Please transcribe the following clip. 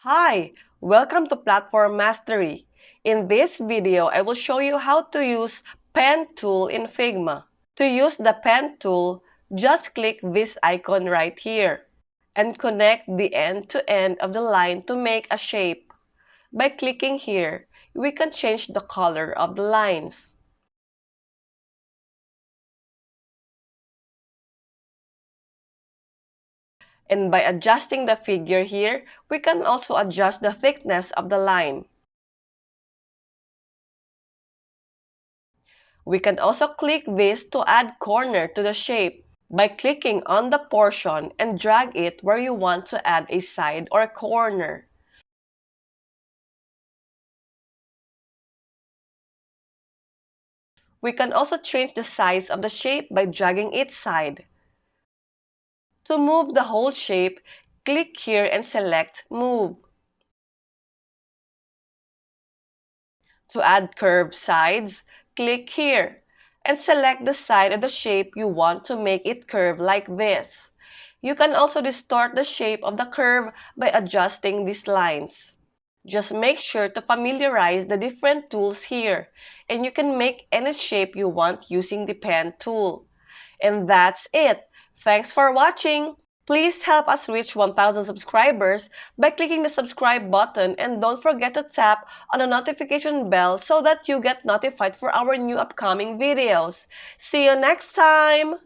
Hi, welcome to Platform Mastery. In this video, I will show you how to use Pen tool in Figma. To use the Pen tool, just click this icon right here and connect the end to end of the line to make a shape. By clicking here, we can change the color of the lines. And by adjusting the figure here, we can also adjust the thickness of the line. We can also click this to add corner to the shape by clicking on the portion and drag it where you want to add a side or corner. We can also change the size of the shape by dragging its side. To move the whole shape, click here and select Move. To add curved sides, click here and select the side of the shape you want to make it curve like this. You can also distort the shape of the curve by adjusting these lines. Just make sure to familiarize the different tools here, and you can make any shape you want using the pen tool. And that's it. Thanks for watching. Please help us reach 1,000 subscribers by clicking the subscribe button, and don't forget to tap on the notification bell so that you get notified for our new upcoming videos. See you next time!